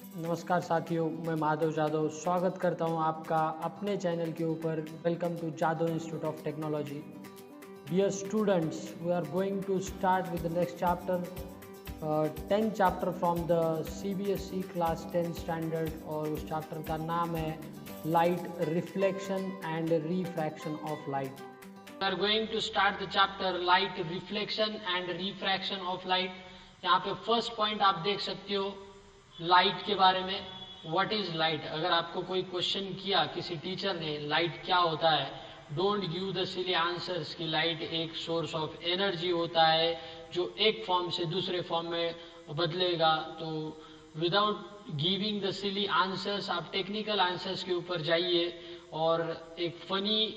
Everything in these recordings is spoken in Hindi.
नमस्कार साथियों, मैं माधव जादव स्वागत करता हूं आपका अपने चैनल के ऊपर। Welcome to Jadav institute of technology. Dear students, we are going to start with the next chapter, 10 chapter from the CBSE class 10 standard, और उस चैप्टर का नाम है light reflection and refraction of light. We are going to start the chapter light reflection and refraction of light. यहाँ पे फर्स्ट पॉइंट आप देख सकते हो लाइट के बारे में। What is light? अगर आपको कोई क्वेश्चन किया किसी टीचर ने लाइट क्या होता है, don't give the silly answers कि लाइट एक सोर्स ऑफ एनर्जी होता है जो एक फॉर्म से दूसरे फॉर्म में बदलेगा। तो without giving the silly answers आप टेक्निकल आंसर्स के ऊपर जाइए, और एक फनी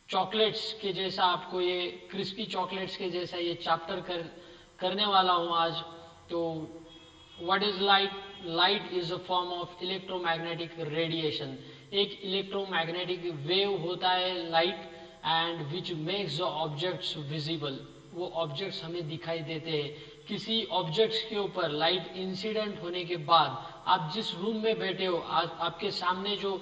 चॉकलेट्स के जैसा आपको ये क्रिस्पी चॉकलेट्स के जैसा ये चैप्टर करने वाला हूँ आज। तो What is light? Light is a form of electromagnetic radiation. एक इलेक्ट्रोमैग्नेटिक वेव होता है light, and which makes the objects visible. वो ऑब्जेक्ट्स हमें दिखाई देते हैं। किसी ऑब्जेक्ट्स के ऊपर लाइट इंसिडेंट होने के बाद आप जिस रूम में बैठे हो, आपके सामने जो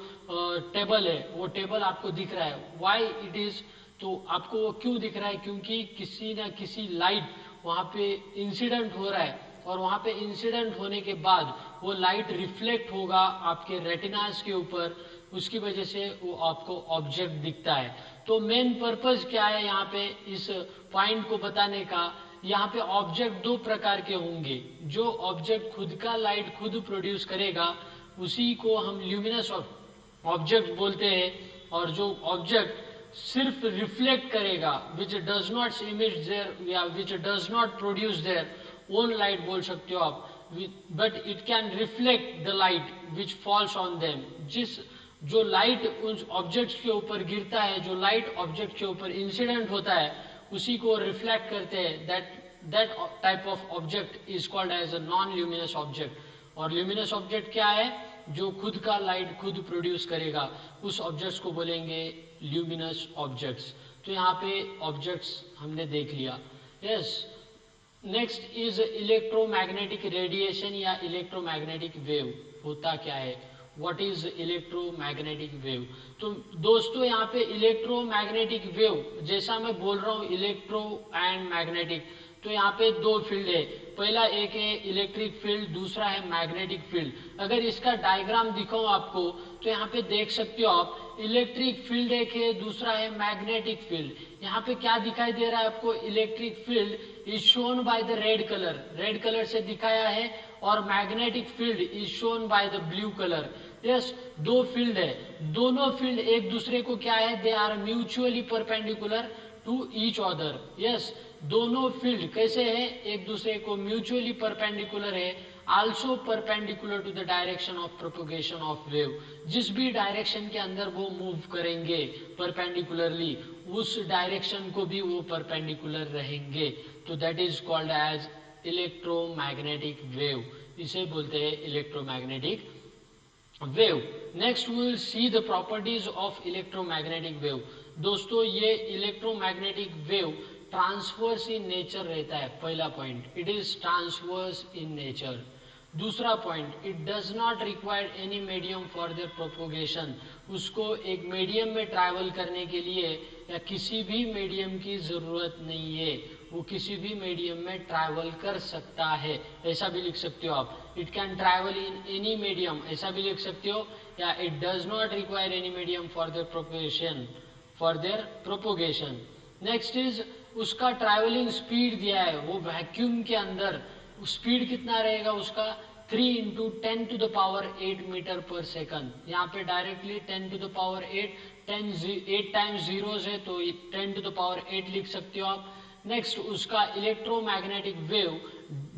टेबल है वो टेबल आपको दिख रहा है। Why it is? तो आपको वो क्यों दिख रहा है? क्योंकि किसी ना किसी लाइट वहाँ पे इंसिडेंट हो रहा है, और वहां पे इंसिडेंट होने के बाद वो लाइट रिफ्लेक्ट होगा आपके रेटिनास के ऊपर, उसकी वजह से वो आपको ऑब्जेक्ट दिखता है। तो मेन पर्पस क्या है यहाँ पे इस पॉइंट को बताने का? यहाँ पे ऑब्जेक्ट दो प्रकार के होंगे। जो ऑब्जेक्ट खुद का लाइट खुद प्रोड्यूस करेगा उसी को हम ल्यूमिनस ऑब्जेक्ट बोलते हैं, और जो ऑब्जेक्ट सिर्फ रिफ्लेक्ट करेगा, which does not emit their या which does not produce their own light बोल सकते हो आप, but it can reflect the light which falls on them. जो लाइट उस ऑब्जेक्ट के ऊपर गिरता है, जो लाइट ऑब्जेक्ट के ऊपर इंसिडेंट होता है, उसी को रिफ्लेक्ट करते हैं। That type of object is called as a non luminous object. और ल्यूमिनस ऑब्जेक्ट क्या है? जो खुद का लाइट खुद प्रोड्यूस करेगा, उस ऑब्जेक्ट्स को बोलेंगे ल्यूमिनस ऑब्जेक्ट्स। तो यहाँ पे ऑब्जेक्ट्स हमने देख लिया। Yes, next is electromagnetic radiation या इलेक्ट्रोमैग्नेटिक वेव। होता क्या है? What is electromagnetic wave? तो दोस्तों यहाँ पे इलेक्ट्रोमैग्नेटिक वेव, जैसा मैं बोल रहा हूँ इलेक्ट्रो एंड मैग्नेटिक, तो यहाँ पे दो फील्ड है। पहला एक है इलेक्ट्रिक फील्ड, दूसरा है मैग्नेटिक फील्ड। अगर इसका डायग्राम दिखाऊं आपको तो यहाँ पे देख सकते हो आप, इलेक्ट्रिक फील्ड एक है, दूसरा है मैग्नेटिक फील्ड। यहाँ पे क्या दिखाई दे रहा है आपको? Electric field is shown by the red colour, red colour से दिखाया है, और magnetic field is shown by the blue colour. Yes, दो फील्ड है, दोनों फील्ड एक दूसरे को क्या है? They are mutually perpendicular to each other. Yes, दोनों फील्ड कैसे है? एक दूसरे को म्यूचुअली परपेंडिकुलर है, also perpendicular to the direction of propagation of wave. जिस भी डायरेक्शन के अंदर वो मूव करेंगे परपेंडिकुलरली, उस डायरेक्शन को भी वो परपेंडिकुलर रहेंगे। तो that is called as electromagnetic wave. इसे बोलते हैं electromagnetic wave. Next we will see the properties of electromagnetic wave. दोस्तों, ये electromagnetic wave transverse in nature रहता है। पहला point, it is transverse in nature. दूसरा point, it does not require any medium for their propagation. उसको एक मीडियम में ट्रैवल करने के लिए या किसी भी मीडियम की जरूरत नहीं है, वो किसी भी मीडियम में ट्रैवल कर सकता है। ऐसा भी लिख सकते हो आप, it can travel in any medium, ऐसा भी लिख सकते हो, या it does not require any medium for their propagation. Next is, उसका ट्रैवलिंग स्पीड दिया है, वो वैक्यूम के अंदर स्पीड कितना रहेगा उसका? 3 × 10⁸ मीटर पर सेकंड। यहाँ पे डायरेक्टली 10⁸, 8 टाइम्स जीरोस है तो 10⁸ लिख सकते हो आप। नेक्स्ट, उसका electromagnetic wave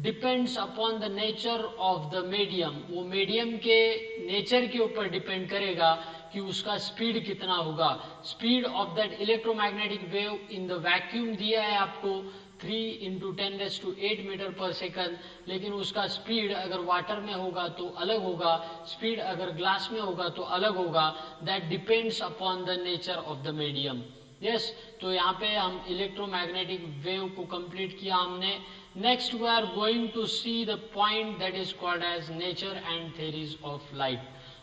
depends upon the nature of the medium. वो मीडियम के नेचर के ऊपर डिपेंड करेगा कि उसका स्पीड कितना होगा। Speed of that electromagnetic wave in the vacuum दिया है आपको 3 × 10⁸ मीटर पर सेकंड, लेकिन उसका स्पीड अगर वाटर में होगा तो अलग होगा, स्पीड अगर ग्लास में होगा तो अलग होगा। That depends upon the nature of the medium. Yes, तो यहाँ पे हम इलेक्ट्रोमैग्नेटिक वेव को कंप्लीट किया हमने। Next we are going to see the point that is called as nature and theories of light.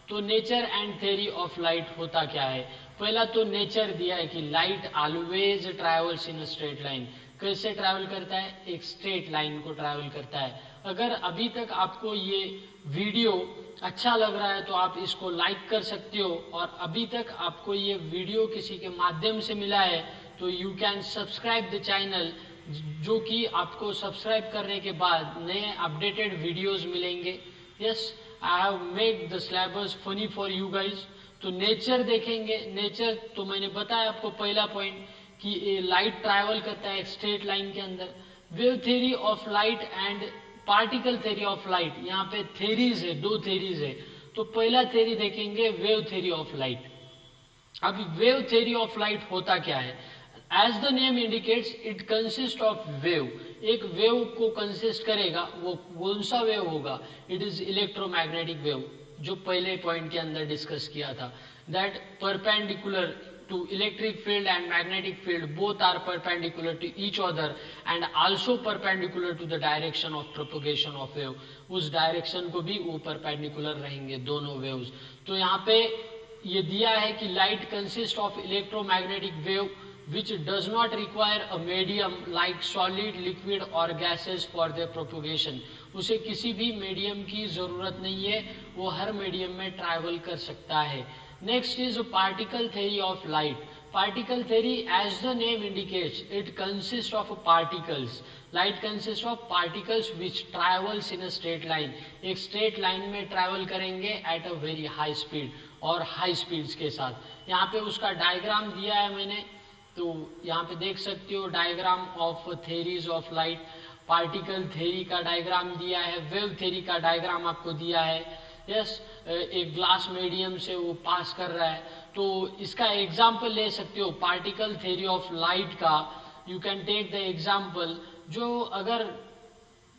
तो nature and theory of light होता क्या है? पहला तो नेचर दिया है कि light always travels in a straight line. कैसे ट्रैवल करता है? एक स्ट्रेट लाइन को ट्रैवल करता है। अगर अभी तक आपको ये वीडियो अच्छा लग रहा है तो आप इसको लाइक कर सकते हो, और अभी तक आपको ये वीडियो किसी के माध्यम से मिला है तो you can subscribe the channel, जो कि आपको सब्सक्राइब करने के बाद नए अपडेटेड वीडियोस मिलेंगे। Yes, I have made the syllabus funny for you guys. तो नेचर देखेंगे। नेचर तो मैंने बताया आपको पहला पॉइंट कि लाइट ट्रैवल करता है एक स्ट्रेट लाइन के अंदर। Wave theory of light and particle theory of light, यहाँ पे थ्योरीज है, दो थ्योरीज है। तो पहला थ्योरी देखेंगे वेव थ्योरी ऑफ लाइट। अभी वेव थ्योरी ऑफ लाइट होता क्या है? As the name indicates it consist of wave. एक वेव को कंसिस्ट करेगा, वो कौन सा वेव होगा? इट इज इलेक्ट्रोमैग्नेटिक वेव, जो पहले पॉइंट के अंदर डिस्कस किया था, that perpendicular to electric field and magnetic field, both are perpendicular to each other and also perpendicular to the direction of propagation of wave। उस डायरेक्शन को भी वो परपेंडिकुलर रहेंगे दोनों वेव्स। तो यहाँ पे ये दिया है कि light consist of electromagnetic wave which does not require a medium like solid, liquid or gases for their propagation। उसे किसी भी मीडियम की जरूरत नहीं है, वो हर मीडियम में ट्रैवल कर सकता है। Next is particle theory of light। Particle theory, as the name indicates, it consists of particles। Light consists of particles which travels in a straight line। एक straight line में travel करेंगे at a very high speed और high speeds के साथ। यहाँ पे उसका डायग्राम दिया है मैंने, तो यहाँ पे देख सकते हो diagram of theories of light. Particle theory का डायग्राम दिया है, वेव थेरी का डायग्राम आपको दिया है। यस, एक ग्लास मीडियम से वो पास कर रहा है, तो इसका एग्जाम्पल ले सकते हो पार्टिकल थेरी ऑफ लाइट का। You can take the example, जो अगर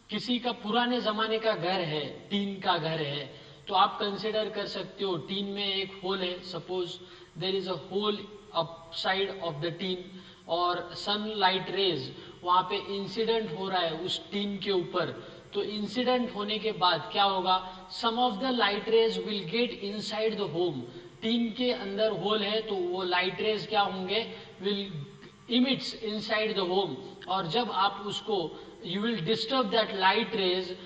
किसी का पुराने जमाने का घर है, टीन का घर है, तो आप कंसिडर कर सकते हो टीन में एक होल है। Suppose there is a hole upside of the tin और सनलाइट रेज वहां पे इंसिडेंट हो रहा है उस टीन के ऊपर। तो इंसिडेंट होने के बाद क्या होगा? Some of the light rays will get inside the home. Tin के अंदर होल है तो वो लाइट रेज क्या होंगे? Will emits inside the home, और जब आप उसको you will disturb that light rays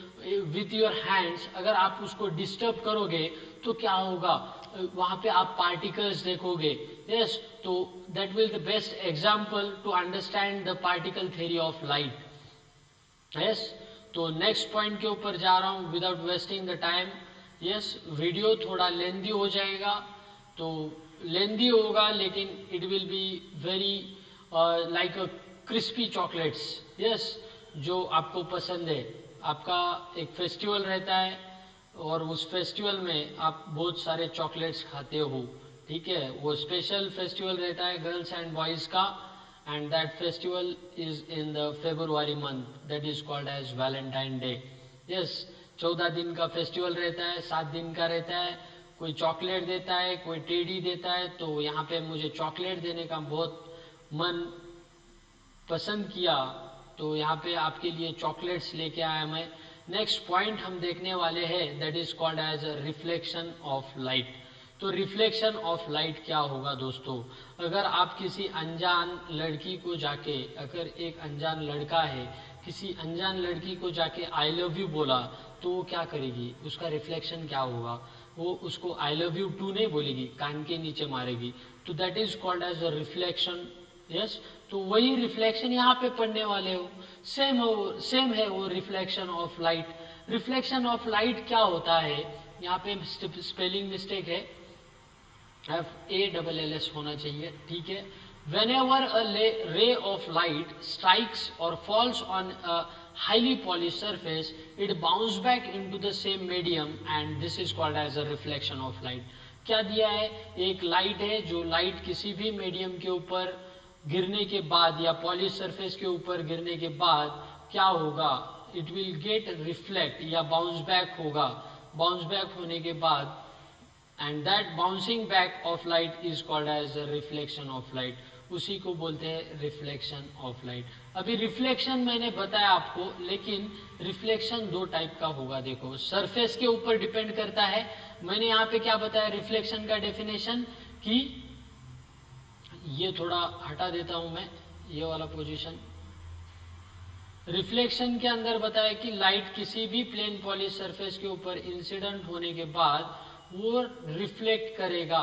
with your hands. अगर आप उसको डिस्टर्ब करोगे तो क्या होगा? वहां पे आप पार्टिकल्स देखोगे। यस, तो that will the best example to understand the particle theory of light. Yes, तो नेक्स्ट पॉइंट के ऊपर जा रहा हूं without wasting the time. Yes, video थोड़ा लेंदी हो जाएगा, तो लेंदी होगा लेकिन it will be very like a crispy chocolates. Yes, जो आपको पसंद है। आपका एक फेस्टिवल रहता है और उस फेस्टिवल में आप बहुत सारे चॉकलेट्स खाते हो, ठीक है? वो स्पेशल फेस्टिवल रहता है गर्ल्स एंड बॉयज का, and that festival is in the February month, that is called as Valentine Day। yes, 14 दिन का फेस्टिवल रहता है, 7 दिन का रहता है। कोई चॉकलेट देता है, कोई टेडी देता है, तो यहाँ पे मुझे चॉकलेट देने का बहुत मन पसंद किया, तो यहाँ पे आपके लिए चॉकलेट्स लेके आया मैं। नेक्स्ट पॉइंट हम देखने वाले हैं, that is called as reflection of light. तो रिफ्लेक्शन ऑफ लाइट क्या होगा दोस्तों? अगर आप किसी अनजान लड़की को जाके, अगर एक अनजान लड़का है, किसी अनजान लड़की को जाके आई लव यू बोला, तो वो क्या करेगी? उसका रिफ्लेक्शन क्या होगा? वो उसको आई लव यू टू नहीं बोलेगी, कान के नीचे मारेगी। तो that is called as a reflection. Yes, तो वही रिफ्लेक्शन यहाँ पे पढ़ने वाले हो। सेम है वो reflection of light. Reflection of light क्या होता है? यहाँ पे स्पेलिंग मिस्टेक है, FALLS होना चाहिए, ठीक है? Whenever a ray of light strikes or falls on a highly polished surface, it bounces back into the same medium and this is called as a reflection of light। क्या दिया है? एक लाइट है, जो लाइट किसी भी मीडियम के ऊपर गिरने के बाद या पॉलिश सरफेस के ऊपर गिरने के बाद क्या होगा? इट विल गेट रिफ्लेक्ट या बाउंस बैक होगा। बाउंस बैक होने के बाद, and that bouncing back of light is called as a reflection of light। उसी को बोलते हैं रिफ्लेक्शन ऑफ लाइट। अभी रिफ्लेक्शन मैंने बताया आपको, लेकिन रिफ्लेक्शन दो टाइप का होगा। देखो, सरफेस के ऊपर डिपेंड करता है। मैंने यहाँ पे क्या बताया रिफ्लेक्शन का डेफिनेशन, कि ये थोड़ा हटा देता हूं मैं, ये वाला पोजीशन। रिफ्लेक्शन के अंदर बताया कि लाइट किसी भी प्लेन पॉलिश सरफेस के ऊपर इंसिडेंट होने के बाद वो रिफ्लेक्ट करेगा।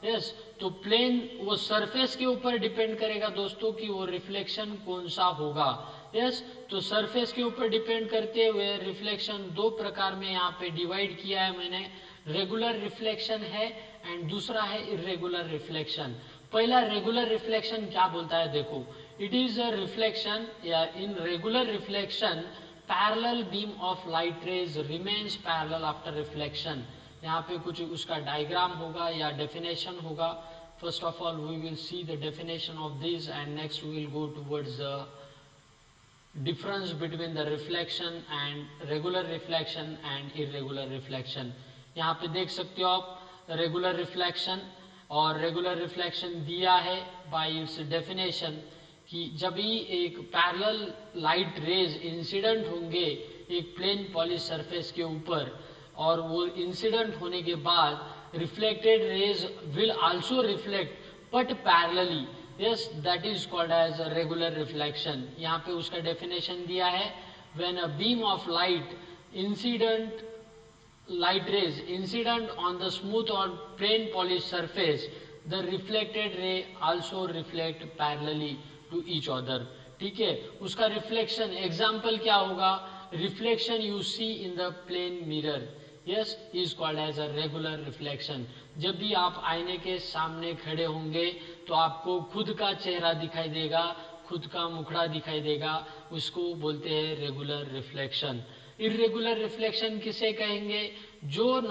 यस, तो प्लेन वो सरफेस के ऊपर डिपेंड करेगा दोस्तों कि वो रिफ्लेक्शन कौन सा होगा। यस, तो सरफेस के ऊपर डिपेंड करते हुए रिफ्लेक्शन दो प्रकार में यहाँ पे डिवाइड किया है मैंने। रेगुलर रिफ्लेक्शन है एंड दूसरा है इर्रेगुलर रिफ्लेक्शन। पहला रेगुलर रिफ्लेक्शन क्या बोलता है, देखो, इट इज अ रिफ्लेक्शन या in regular reflection parallel beam of light rays remains parallel after reflection. यहाँ पे कुछ उसका डायग्राम होगा या डेफिनेशन होगा। First of all we will see the definition of this and next we will go towards the difference between the reflection and regular reflection and irregular reflection। यहाँ पे देख सकते हो आप रेगुलर रिफ्लेक्शन, और रेगुलर रिफ्लेक्शन दिया है बाय इट्स डेफिनेशन कि जब भी एक पैरेलल लाइट रेज इंसिडेंट होंगे एक प्लेन पॉलिश सरफेस के ऊपर, और वो इंसिडेंट होने के बाद reflected raise will also reflect but parallelly. Yes, that is called as a regular reflection। यहाँ पे उसका definition दिया है, when a beam of light rays incident on the smooth or plain polished surface, the reflected ray also reflect parallelly to each other। ठीक है, उसका रिफ्लेक्शन एग्जाम्पल क्या होगा, reflection you see in the plane mirror, yes, is called as a regular reflection. जब भी आप आईने के सामने खड़े होंगे तो आपको खुद का चेहरा दिखाई देगा, खुद का मुखड़ा दिखाई देगा, उसको बोलते हैं रेगुलर रिफ्लेक्शन। इर्रेगुलर रिफ्लेक्शन किसे कहेंगे, जो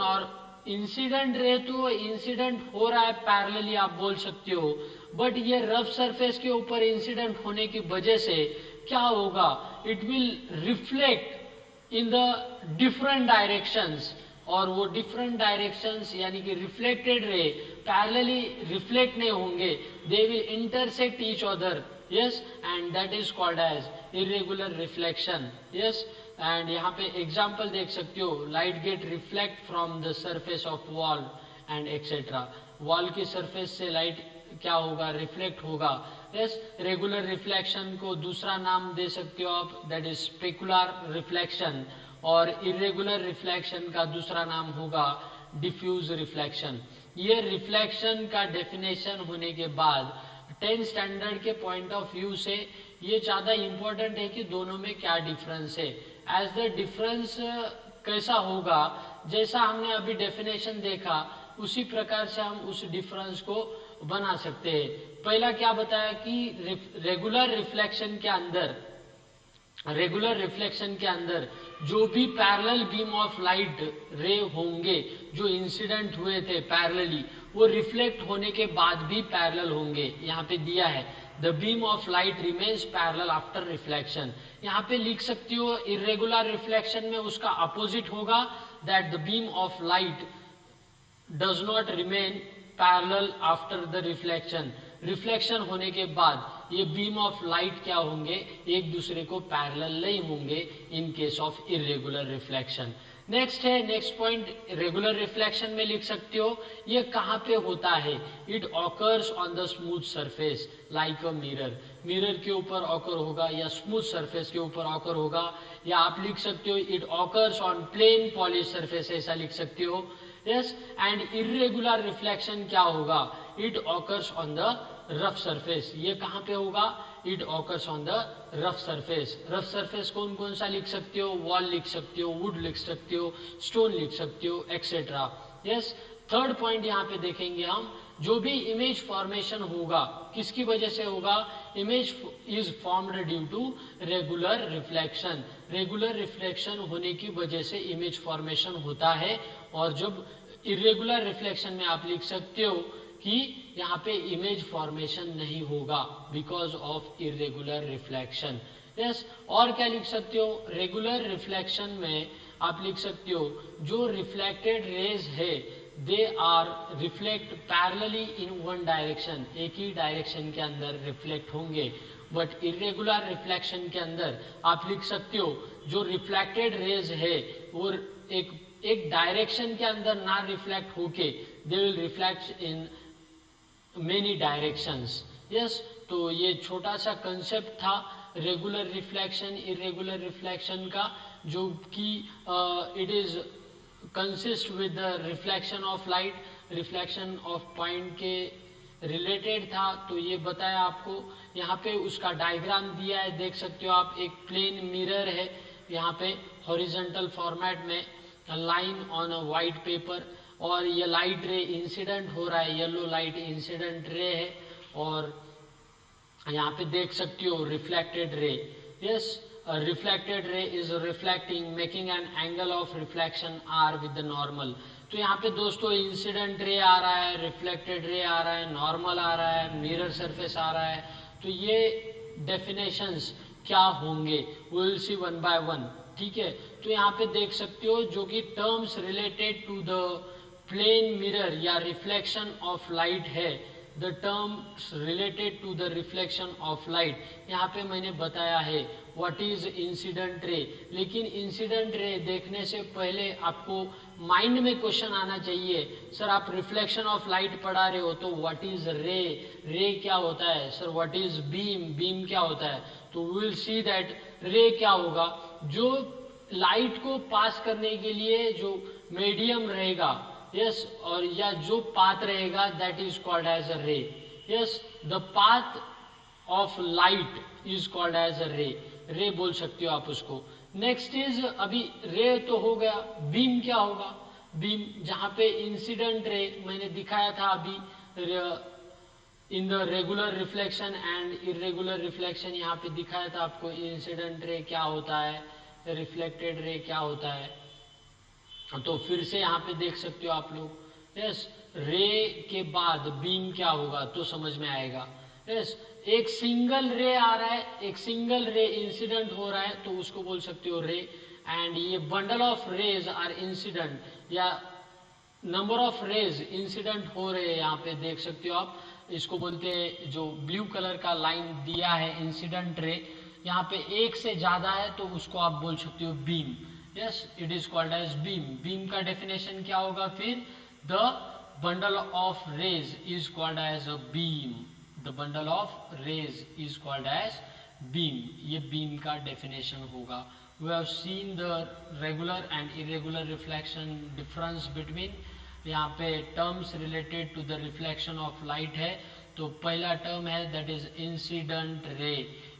इंसिडेंट रे तो इंसिडेंट हो रहा है पैरेलली आप बोल सकते हो, बट ये रफ सरफेस के ऊपर इंसिडेंट होने की वजह से क्या होगा, it will reflect in the different directions, और वो डिफरेंट डायरेक्शंस यानी कि रिफ्लेक्टेड रे पैरेलली रिफ्लेक्ट नहीं होंगे, they will intersect each other. Yes, and that is called as irregular reflection. Yes, and यहाँ पे एग्जाम्पल देख सकते हो, light get reflect from the surface of wall and etcetera. Wall की सरफेस से लाइट क्या होगा, रिफ्लेक्ट होगा। यस, रेगुलर रिफ्लेक्शन को दूसरा नाम दे सकते हो आप, दैट इज स्पेकुलर रिफ्लेक्शन, और इर्रेगुलर रिफ्लेक्शन का दूसरा नाम होगा डिफ्यूज रिफ्लेक्शन। ये रिफ्लेक्शन का डेफिनेशन होने के बाद 10th स्टैंडर्ड के पॉइंट ऑफ व्यू से ये ज्यादा इंपॉर्टेंट है कि दोनों में क्या डिफरेंस है। एज द डिफरेंस कैसा होगा, जैसा हमने अभी डेफिनेशन देखा उसी प्रकार से हम उस डिफरेंस को बना सकते हैं। पहला क्या बताया कि रेगुलर रिफ्लेक्शन के अंदर जो भी पैरेलल बीम ऑफ लाइट रे होंगे जो इंसिडेंट हुए थे पैरेलली, वो रिफ्लेक्ट होने के बाद भी पैरेलल होंगे। यहाँ पे दिया है the beam of light remains parallel after reflection. यहाँ पे लिख सकती हो इर्रेगुलर रिफ्लेक्शन में उसका अपोजिट होगा, that the beam of light does not remain parallel after the reflection. Reflection होने के बाद ये बीम ऑफ लाइट क्या होंगे, एक दूसरे को पैरेलल नहीं होंगे in case of irregular reflection. Next point regular reflection में लिख सकते हो, ये कहाँ पे होता है, it occurs on the smooth surface like a mirror के ऊपर ऑकर होगा या स्मूथ सरफेस के ऊपर ऑकर होगा, या आप लिख सकते हो it occurs on plane polish surface, ऐसा लिख सकते हो। यस, एंड इर्रेगुलर रिफ्लेक्शन क्या होगा, it occurs on the rough surface. ये कहाँ पे होगा, it occurs on the rough surface. Rough surface कौन कौन सा लिख सकते हो, वॉल लिख सकते हो, वुड लिख सकते हो, स्टोन लिख सकते हो, एक्सेट्रा। यस, थर्ड पॉइंट यहाँ पे देखेंगे हम, जो भी इमेज फॉर्मेशन होगा किसकी वजह से होगा, image is formed due to regular reflection. Regular reflection होने की वजह से इमेज फॉर्मेशन होता है, और जब इरेगुलर रिफ्लेक्शन में आप लिख सकते हो कि यहाँ पे इमेज फॉर्मेशन नहीं होगा because of irregular reflection. Yes, और क्या लिख सकते हो, रेगुलर रिफ्लेक्शन में आप लिख सकते हो जो रिफ्लेक्टेड रेज है they are reflect parallelly in one direction, एक ही डायरेक्शन के अंदर रिफ्लेक्ट होंगे। बट इरेगुलर रिफ्लेक्शन के अंदर आप लिख सकते हो जो रिफ्लेक्टेड रेज है वो एक डायरेक्शन के अंदर ना रिफ्लेक्ट होके they will reflect in many directions. Yes, तो ये छोटा सा कंसेप्ट था रेगुलर रिफ्लेक्शन इरेगुलर रिफ्लेक्शन का, जो कि it is consist with the reflection of light, reflection of point के रिलेटेड था। तो ये बताया आपको। यहाँ पे उसका डायग्राम दिया है, देख सकते हो आप। एक प्लेन मिरर है यहाँ पे हॉरिजॉन्टल फॉर्मेट में, line on a white paper, और ये लाइट रे इंसिडेंट हो रहा है, येलो लाइट इंसिडेंट रे है, और यहाँ पे देख सकते हो reflected ray. Yes, reflected ray is reflecting making an angle of reflection R with the normal. तो यहाँ पे दोस्तों इंसिडेंट रे आ रहा है, रिफ्लेक्टेड रे आ रहा है, नॉर्मल आ रहा है, मिरर सरफेस आ रहा है। तो ये डेफिनेशंस क्या होंगे we will see one by one, ठीक है। तो यहाँ पे देख सकते हो जो कि terms related to the plane mirror या रिफ्लेक्शन ऑफ लाइट है, the terms related to the reflection of light. यहाँ पे मैंने बताया है व्हाट इज इंसिडेंट रे। लेकिन इंसिडेंट रे देखने से पहले आपको माइंड में क्वेश्चन आना चाहिए, सर आप रिफ्लेक्शन ऑफ लाइट पढ़ा रहे हो तो व्हाट इज रे, रे क्या होता है। Sir what is beam, beam क्या होता है। तो वी विल सी दैट रे क्या होगा, जो लाइट को पास करने के लिए जो मीडियम रहेगा, यस, और या जो पाथ रहेगा that is called as a ray. Yes, the path of light is called as a ray, ray बोल सकते हो आप उसको। नेक्स्ट इज, अभी रे तो हो गया, बीम क्या होगा। बीम जहां पे इंसिडेंट रे मैंने दिखाया था अभी in the regular reflection and irregular reflection, यहाँ पे दिखाया था आपको इंसिडेंट रे क्या होता है, रिफ्लेक्टेड रे क्या होता है। तो फिर से यहाँ पे देख सकते हो आप लोग। यस, रे के बाद बीम क्या होगा तो समझ में आएगा। यस, एक सिंगल रे आ रहा है, एक सिंगल रे इंसिडेंट हो रहा है तो उसको बोल सकते हो रे। एंड ये bundle of rays are incident, या नंबर ऑफ रेज इंसिडेंट हो रहे हैं, यहाँ पे देख सकते हो आप। इसको बोलते हैं, जो ब्लू कलर का लाइन दिया है इंसिडेंट रे, यहाँ पे एक से ज्यादा है तो उसको आप बोल सकते हो beam. Yes, it is called as beam. Beam का डेफिनेशन क्या होगा फिर, the bundle of rays is called as a beam, the bundle of rays is called as beam. ये बीम का डेफिनेशन होगा। We have seen the regular and irregular reflection difference between. यहाँ पे terms related to the reflection of light है। तो पहला टर्म है that is incident ray.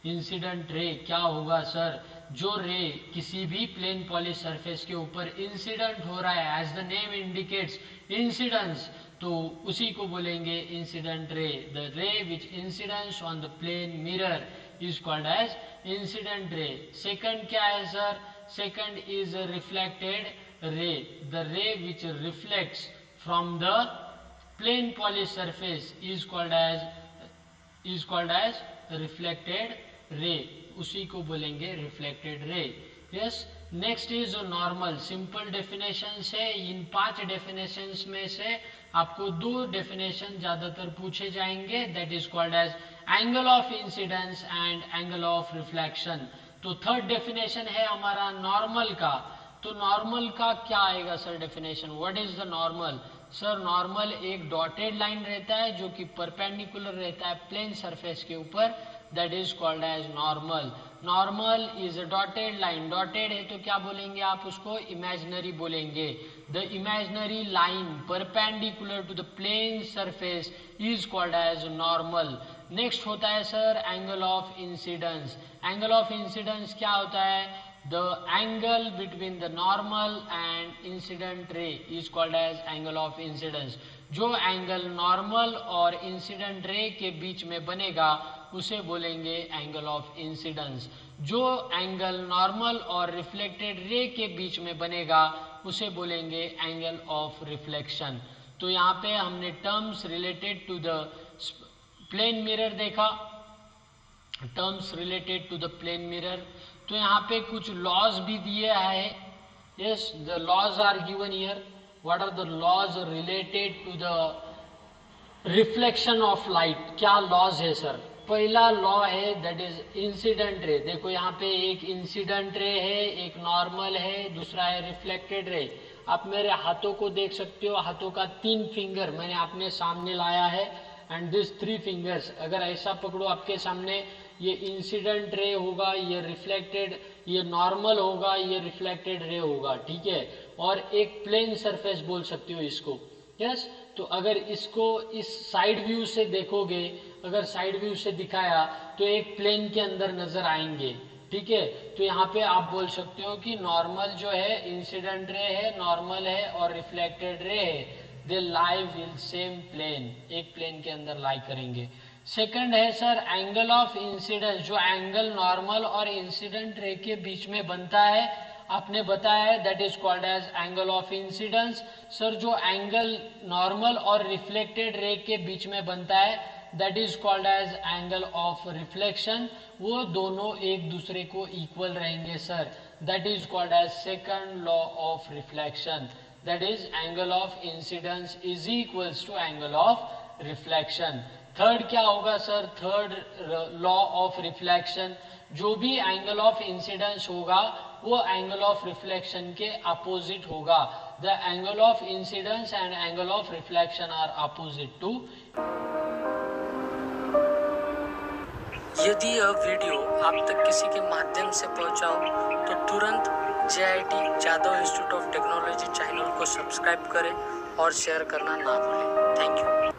Incident ray क्या होगा सर, जो रे किसी भी प्लेन पॉलिश सरफेस के ऊपर इंसिडेंट हो रहा है, as the name indicates incidence, तो उसी को बोलेंगे incident ray. The ray which incidence on the plane mirror is called as incident ray. Second क्या है sir, second is reflected ray, the ray which reflects from the plane polish surface is called as reflected ray, उसी को बोलेंगे reflected ray. Yes, next is normal. Simple definition है, इन 5 डेफिनेशन में से आपको 2 डेफिनेशन ज्यादातर पूछे जाएंगे, that is called as angle of incidence and angle of reflection. तो थर्ड डेफिनेशन है हमारा नॉर्मल का। तो नॉर्मल का क्या आएगा sir definition, what is the normal. Sir normal एक डॉटेड लाइन रहता है जो कि परपेंडिकुलर रहता है प्लेन सरफेस के ऊपर, that is called as normal. Normal is a dotted line, dotted है तो क्या बोलेंगे आप उसको, इमेजिनरी बोलेंगे। The imaginary line perpendicular to the plane surface is called as normal. Next होता है sir angle of incidence. Angle of incidence क्या होता है, the angle between the normal and incident ray is called as angle of incidence। जो एंगल नॉर्मल और इंसिडेंट रे के बीच में बनेगा उसे बोलेंगे एंगल ऑफ इंसिडेंस। जो एंगल नॉर्मल और रिफ्लेक्टेड रे के बीच में बनेगा उसे बोलेंगे एंगल ऑफ रिफ्लेक्शन। तो यहाँ पे हमने terms related to the plane mirror देखा, terms related to the plane mirror. तो यहाँ पे कुछ लॉज भी दिए है। Yes, the laws are given here. What are the laws related to the reflection of light. क्या लॉज है सर? पहला लॉ है दैट इज इंसिडेंट रे. देखो यहाँ पे एक इंसिडेंट रे है, एक नॉर्मल है, दूसरा है रिफ्लेक्टेड रे. आप मेरे हाथों को देख सकते हो, हाथों का 3 फिंगर मैंने अपने सामने लाया है एंड दिस 3 फिंगर्स. अगर ऐसा पकड़ो आपके सामने, ये इंसिडेंट रे होगा, ये रिफ्लेक्टेड, ये नॉर्मल होगा, ये रिफ्लेक्टेड रे होगा. ठीक है. और एक प्लेन सरफेस बोल सकते हो इसको. यस. तो अगर इसको इस साइड व्यू से देखोगे, अगर साइड व्यू से दिखाया तो एक प्लेन के अंदर नजर आएंगे. ठीक है. तो यहाँ पे आप बोल सकते हो कि नॉर्मल जो है इंसिडेंट रे है, नॉर्मल है और रिफ्लेक्टेड रे है, they lie will same plane, एक प्लेन के अंदर लाई करेंगे. सेकंड है सर एंगल ऑफ इंसिडेंस. जो एंगल नॉर्मल और इंसिडेंट रे के बीच में बनता है, आपने बताया है, that is called as angle of incidence. Sir जो एंगल नॉर्मल और रिफ्लेक्टेड रे के बीच में बनता है, that is called as angle of reflection. वो दोनों एक दूसरे को इक्वल रहेंगे sir. That is called as second law of reflection. That is angle of incidence is equals to angle of reflection. Third क्या होगा sir? Third law of reflection, जो भी एंगल ऑफ इंसिडेंस होगा वो एंगल ऑफ रिफ्लेक्शन के अपोजिट होगा. The angle of incidence and angle of reflection are opposite to. यदि यह वीडियो आप तक किसी के माध्यम से पहुंचा हो तो तुरंत JIT Jadav institute of technology channel को सब्सक्राइब करें और शेयर करना ना भूलें. Thank you.